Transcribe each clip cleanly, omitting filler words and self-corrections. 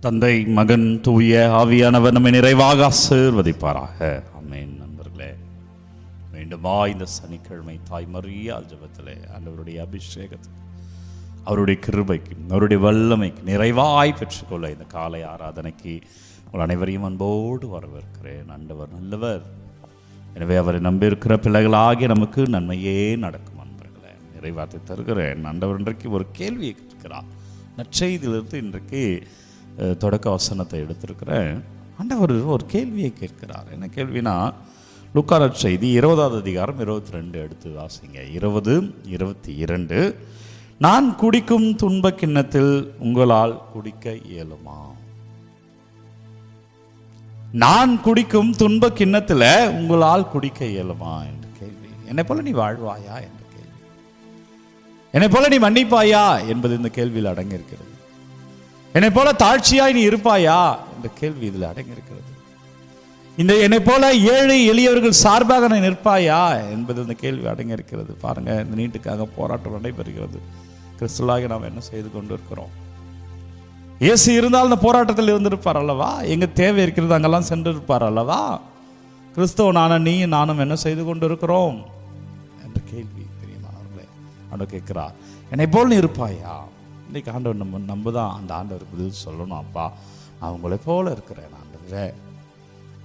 தந்தை, மகன், தூய ஆவியானவர் நம்மை நிறைவாக ஆசீர்வதிப்பாராக. ஆமென். நண்பர்களே, மீண்டுமா இந்த சனிக்கிழமை தாய் மரியாள் ஜெபத்திலே ஆண்டவருடைய அபிஷேகத்துக்கு, அவருடைய கிருபைக்கு, அவருடைய வல்லமைக்கு நிறைவாய் பெற்றுக்கொள்ள இந்த காலை ஆராதனைக்கு உங்கள் அனைவரையும் அன்போடு வரவேற்கிறேன். ஆண்டவர் நல்லவர். எனவே அவரை நம்பியிருக்கிற பிள்ளைகளாகிய நமக்கு நன்மையே நடக்கும். நண்பர்களே, நிறைவாத்தை தருகிறேன். ஆண்டவர் இன்றைக்கு ஒரு கேள்வியை கேட்கிறார். நற்செய்தியிலிருந்து இன்றைக்கு தொடக்க வசனத்தை எடுத்திருக்கிறேன். ஆண்டவர் ஒரு கேள்வியை கேட்கிறார். என்ன கேள்வினா, லூக்கா நற்செய்தி 20வது அதிகாரம் 22 எடுத்து வாசிங்க. 20, 22. நான் குடிக்கும் துன்ப கிண்ணத்தில் உங்களால் குடிக்க இயலுமா? நான் குடிக்கும் துன்ப கிண்ணத்தில் உங்களால் குடிக்க இயலுமா என்ற கேள்வி. என்னை போல நீ வாழ்வாயா என்ற கேள்வி. என்னை போல நீ மன்னிப்பாயா என்பது இந்த கேள்வியில் அடங்கியிருக்கிறது. என்னை போல தாழ்ச்சியாய் நீ இருப்பாயா என்ற கேள்வி இதில் அடங்கியிருக்கிறது. இந்த என்னை போல ஏழை எளியவர்கள் சார்பாக நீ நிற்பாயா என்பது இந்த கேள்வி அடங்கியிருக்கிறது. பாருங்க, இந்த நீட்டுக்காக போராட்டம் நடைபெறுகிறது. கிறிஸ்துவாக நாம் என்ன செய்து கொண்டு இருக்கிறோம்? இயேசு இருந்தால் இந்த போராட்டத்தில் இருந்திருப்பார் அல்லவா? எங்க தேவை இருக்கிறது அங்கெல்லாம் சென்று இருப்பார் அல்லவா? கிறிஸ்துவனான நீ நானும் என்ன செய்து கொண்டு இருக்கிறோம் என்ற கேள்வி பிரியமானவர்களே ஆண்டவர் கேட்கிறார். என்னை போல் நீ இருப்பாயா? இன்றைக்கு ஆண்டவர் நம்ம தான் அந்த ஆண்டவர் பதில் சொல்லணும். அப்பா, நான் உங்களை போல இருக்கிறேன் ஆண்டவரே.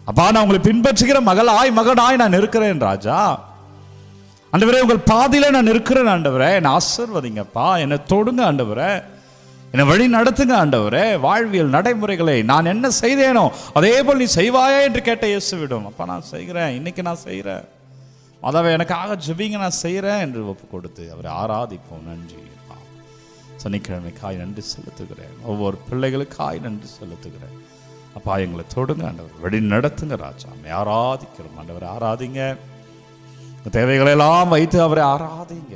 அப்பா, நான் உங்களை பின்பற்றுகிற மகனாய் நான் இருக்கிறேன் ராஜா. ஆண்டவரே, உங்கள் பாதியில நான் இருக்கிறேன் ஆண்டவரே. என்னை ஆசீர்வதிங்கப்பா, என்னை தொடுங்க ஆண்டவரே, என்னை வழி நடத்துங்க ஆண்டவரே. வாழ்வியல் நடைமுறைகளை நான் என்ன செய்தேனோ அதே போல் நீ செய்வாயா என்று கேட்ட இயேசுவிடும். அப்பா, நான் செய்கிறேன், இன்னைக்கு நான் செய்கிறேன், அதாவே எனக்காக ஜெபிங்க, நான் செய்கிறேன் என்று ஒப்பு கொடுத்து அவரை ஆராதிப்போம். நன்றி. சனிக்கிழமைக்காய் நன்றி செலுத்துகிறேன். ஒவ்வொரு பிள்ளைகளுக்காய் நன்றி செலுத்துகிறேன். அப்பா, எங்களை தொடுங்க ஆண்டவர், வழி நடத்துங்க ராஜா. ஆராதிக்கிறோம் ஆண்டவரை. ஆராதிங்க, தேவைகளெல்லாம் வைத்து அவரை ஆராதிங்க.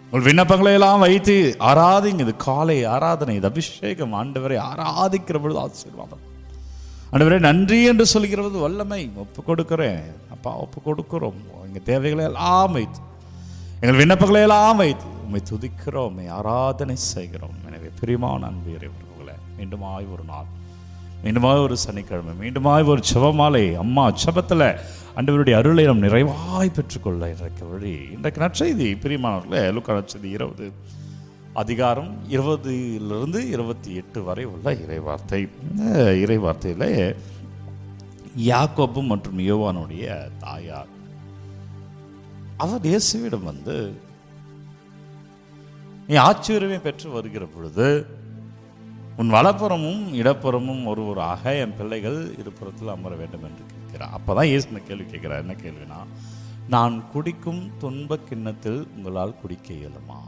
உங்கள் விண்ணப்பங்களை எல்லாம் வைத்து ஆராதிங்க. இது காலை ஆராதனை, இது அபிஷேகம். ஆண்டவரை ஆராதிக்கிற பொழுது ஆசீர்வாதம். ஆண்டவரே, நன்றி என்று சொல்கிறது வல்லமை. ஒப்பு கொடுக்கிறேன் அப்பா, ஒப்பு கொடுக்கிறோம். எங்கள் தேவைகளை எல்லாம் வைத்து, எங்கள் விண்ணப்பங்களை எல்லாம் வைத்து உண்மை துதிக்கிறோம், உண்மை ஆராதனை செய்கிறோம். எனவே பிரியமான அன்பு இறைவர்களே, மீண்டுமாய் ஒரு நாள், மீண்டுமாய் ஒரு சனிக்கிழமை, மீண்டுமாய் ஒரு ஜெபமாலை. அம்மா ஜெபத்தில் ஆண்டவருடைய அருளை நாம் நிறைவாய் பெற்றுக்கொள்ள இன்றைக்கு வழி. இன்றைக்கு நற்செய்தி பிரியமானவர்களே, லூக்கா நற்செய்தி 20 அதிகாரம் 20லிருந்து 28 வரை உள்ள இறைவார்த்தை. இந்த இறைவார்த்தையில் யாக்கோபு மற்றும் யோவானுடைய தாயார் அவர் இயேசுவிடம் வந்து, நீ ஆச்சரியமே பெற்று வருகிற பொழுது உன் வலப்புறமும் இடப்புறமும் ஒருவராக என் பிள்ளைகள் இருபுறத்தில் அமர வேண்டும் என்று கேட்கிறார். அப்போதான் இயேசு இந்த கேள்வி கேட்கிறார். என்ன கேள்வினா, நான் குடிக்கும் துன்ப கிண்ணத்தில் உங்களால் குடிக்க இயலுமா?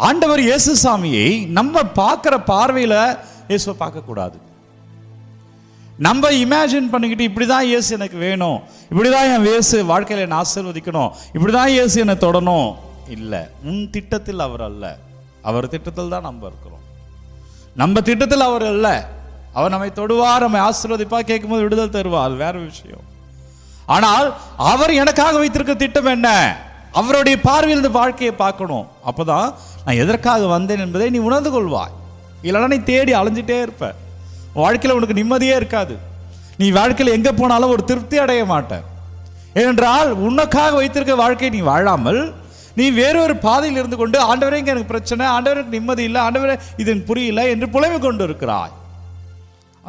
ஆண்டவர் இயேசு சாமியை நம்ம பார்க்கிற பார்வையில் இயேசுவை பார்க்கக்கூடாது. நம்ம இமேஜின் பண்ணிக்கிட்டு இப்படிதான் இயேசு எனக்கு வேணும், இப்படிதான் என் இயேசு வாழ்க்கையில் என்னை ஆசீர்வதிக்கணும், இப்படிதான் இயேசு என்னை தொடணும். இல்லை, உன் திட்டத்தில் அவர் அல்ல, அவர் திட்டத்தில் தான் நம்ம இருக்கிறோம். நம்ம திட்டத்தில் அவர் அல்ல. அவர் நம்மை தொடுவார், நம்மை ஆசீர்வதிப்பா, கேட்கும்போது விடுதல் தருவார், அது வேற விஷயம். ஆனால் அவர் எனக்காக வைத்திருக்க திட்டம் என்ன? அவருடைய பார்வையில் இந்த வாழ்க்கையை பார்க்கணும். அப்போதான் நான் எதற்காக வந்தேன் என்பதை நீ உணர்ந்து கொள்வாய். இல்லைன்னா நீ தேடி அலைஞ்சிட்டே இருப்ப. வாழ்க்கையில் உனக்கு நிம்மதியே இருக்காது. நீ வாழ்க்கையில் எங்கே போனாலும் ஒரு திருப்தி அடைய மாட்ட. ஏனென்றால் உனக்காக வைத்திருக்க வாழ்க்கையை நீ வாழாமல் நீ வேறொரு பாதையில் இருந்து கொண்டு, ஆண்டவரே இங்கே எனக்கு பிரச்சனை, ஆண்டவருக்கு நிம்மதி இல்லை, ஆண்டவரே இது எனக்கு புரியல என்று புலம்பிக் கொண்டு இருக்கிறாய்.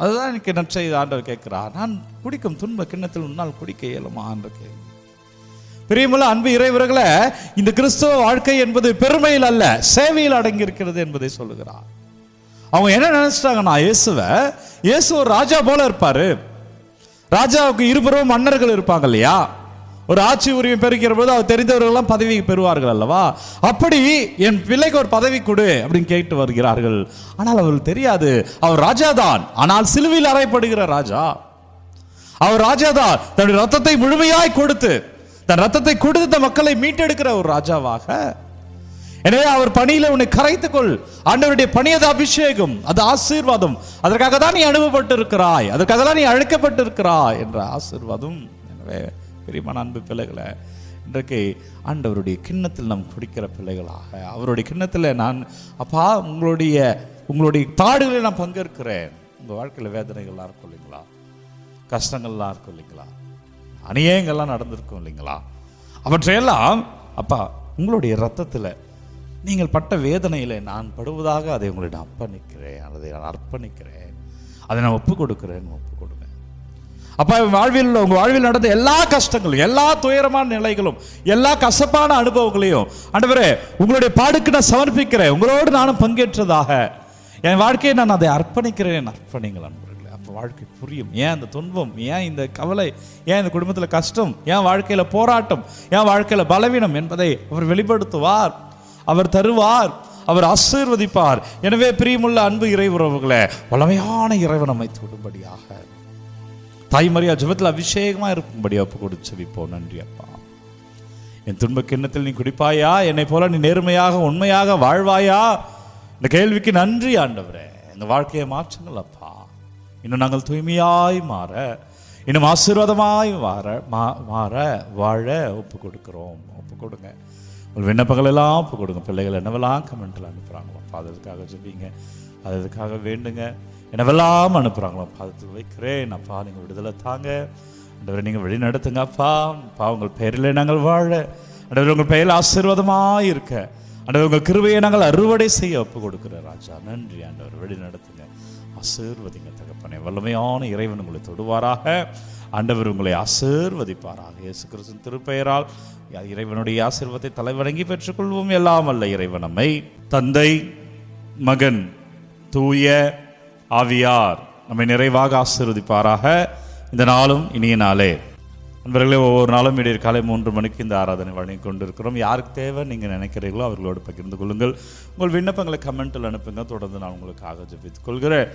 அதுதான் எனக்கு நற்செய்தி. ஆண்டவர் கேட்கிறார், நான் குடிக்கும் துன்ப கிண்ணத்தில் உன்னால் குடிக்க இயலுமா என்ற கேள்வி. பிரியமுள்ள அன்பு இறைவர்களே, இந்த கிறிஸ்தவ வாழ்க்கை என்பது பெருமையில் அல்ல, சேவையில் அடங்கி இருக்கிறது என்பதை சொல்லுகிறார். அவங்க என்ன நினைச்சிட்டாங்கன்னா, இயேசு ஒரு ராஜா போல இருப்பாரு. ராஜாவுக்கு இருபுறமும் மன்னர்கள் இருப்பாங்க இல்லையா? ஒரு ஆட்சி உரிமை பெறுகிற போது அவர் தெரிந்தவர்கள்லாம் பதவி பெறுவார்கள் அல்லவா? அப்படி என் பிள்ளைக்கு ஒரு பதவி கொடு அப்படின்னு கேட்டு வருகிறார்கள். ஆனால் அவருக்கு தெரியாது, அவர் ராஜாதான், ஆனால் சிலுவையில் அறையப்படுகிற ராஜா. அவர் ராஜாதான், தன்னுடைய ரத்தத்தை முழுமையாய் கொடுத்து, தன் ரத்தத்தை கொடுத்த மக்களை மீட்டெடுக்கிற ஒரு ராஜாவாக. எனவே அவர் பணியில உன்னை கரைத்துக்கொள். ஆண்டவருடைய பணி அது அபிஷேகம், அது ஆசீர்வாதம். அதற்காக தான் நீ அனுபவப்பட்டு இருக்கிறாய், அதற்காக தான் நீ அழைக்கப்பட்டு இருக்கிறாய் என்ற ஆசீர்வாதம். எனவே பிரியமான அன்பு பிள்ளைகளை, இன்றைக்கு ஆண்டவருடைய கிண்ணத்தில் நாம் குடிக்கிற பிள்ளைகளாக, அவருடைய கிண்ணத்தில் நான் அப்பா உங்களுடைய உங்களுடைய பாடுகளில் நான் பங்கேற்கிறேன். உங்கள் வாழ்க்கையில் வேதனைகள்லாம் இருக்கும் இல்லைங்களா, கஷ்டங்கள்லாம் இருக்கும் இல்லைங்களா, அநியாயங்கள்லாம் நடந்திருக்கும் இல்லைங்களா, அவற்றையெல்லாம் அப்பா உங்களுடைய இரத்தத்தில் நீங்கள் பட்ட வேதனையில் நான் படுவதாக அதை உங்களிடம் அதை நான் அர்ப்பணிக்கிறேன், அதை நான் ஒப்பு கொடுக்கிறேன். ஒப்பு கொடுங்க அப்பா. உங்கள் வாழ்வில் நடந்த எல்லா கஷ்டங்களும், எல்லா துயரமான நிலைகளும், எல்லா கசப்பான அனுபவங்களையும் ஆண்டவரே உங்களுடைய பாடுக்கு நான் சமர்ப்பிக்கிறேன். உங்களோடு நானும் பங்கேற்றதாக என் வாழ்க்கையை நான் அதை அர்ப்பணிக்கிறேன். அர்ப்பணிங்கள் அன்பர்களே. அப்போ வாழ்க்கை புரியும். ஏன் இந்த துன்பம், ஏன் இந்த கவலை, ஏன் இந்த குடும்பத்தில் கஷ்டம், ஏன் வாழ்க்கையில் போராட்டம், ஏன் வாழ்க்கையில் பலவீனம் என்பதை அவர் வெளிப்படுத்துவார், அவர் தருவார், அவர் ஆசீர்வதிப்பார். எனவே பிரியமுள்ள அன்பு இறை உறவுகளே, வல்லமையான இறைவன் நம்மை தொடும்படியாக தாய்மரியா ஜெபத்தில் அபிஷேகமாக இருக்கும்படி ஒப்பு கொடுத்து செபிப்போம். நன்றி அப்பா. என் துன்ப கிண்ணத்தில் நீ குடிப்பாயா, என்னை போல நீ நேர்மையாக உண்மையாக வாழ்வாயா? இந்த கேள்விக்கு நன்றி ஆண்டவரே. எங்கள் வாழ்க்கையை மாற்றுங்கள் அப்பா. இன்னும் நாங்கள் தூய்மையாய் மாற, இன்னும் ஆசீர்வாதமாய் மாற வாழ ஒப்பு கொடுக்கிறோம். ஒப்பு கொடுங்க. உங்கள் விண்ணப்பங்கள் எல்லாம் ஒப்பு கொடுங்க. பிள்ளைகள் என்னவெல்லாம் கமெண்ட்டில் அனுப்புகிறாங்களோ பாதத்துக்காக ஜெபிங்க, அதுக்காக வேண்டுங்க. என்னவெல்லாம் அனுப்புகிறாங்களோ பாதத்தில் வைக்கிறேன் அப்பா. நீங்கள் விடுதலை தாங்க ஆண்டவரை, நீங்கள் வழி நடத்துங்க அப்பா. உங்கள் பெயரில் நாங்கள் வாழ ஆண்டவர், உங்கள் பெயரில் ஆசீர்வாதமாக இருக்க ஆண்டவர், உங்கள் கிருபையை நாங்கள் அறுவடை செய்ய ஒப்பு கொடுக்குற ராஜா. நன்றி ஆண்டவர். வழி நடத்துங்க, ஆசீர்வதிங்க தகப்பனே. வல்லமையான இறைவன் உங்களை தொடுவாராக. ஆண்டவர் உங்களை ஆசீர்வதிப்பாராக. இயேசு கிறிஸ்துவின் திருப்பெயரால் இறைவனுடைய ஆசீர்வாதத்தை தலைவணங்கி பெற்றுக்கொள்வோம். எல்லாம் அல்ல இறைவன் நம்மை தந்தை, மகன், தூய ஆவியார் நம்மை நிறைவாக ஆசீர்வதிப்பாராக. இந்த நாளும் இனிய நாளே. நண்பர்களே, ஒவ்வொரு நாளும் இடையே காலை 3 மணிக்கு இந்த ஆராதனை வழங்கி கொண்டிருக்கிறோம். யாருக்கு தேவை நீங்கள் நினைக்கிறீர்களோ அவர்களோடு பகிர்ந்து கொள்ளுங்கள். உங்கள் விண்ணப்பங்களை கமெண்ட்டில் அனுப்புங்க. தொடர்ந்து நான் உங்களுக்காக ஜெபித்துக் கொள்கிறேன்.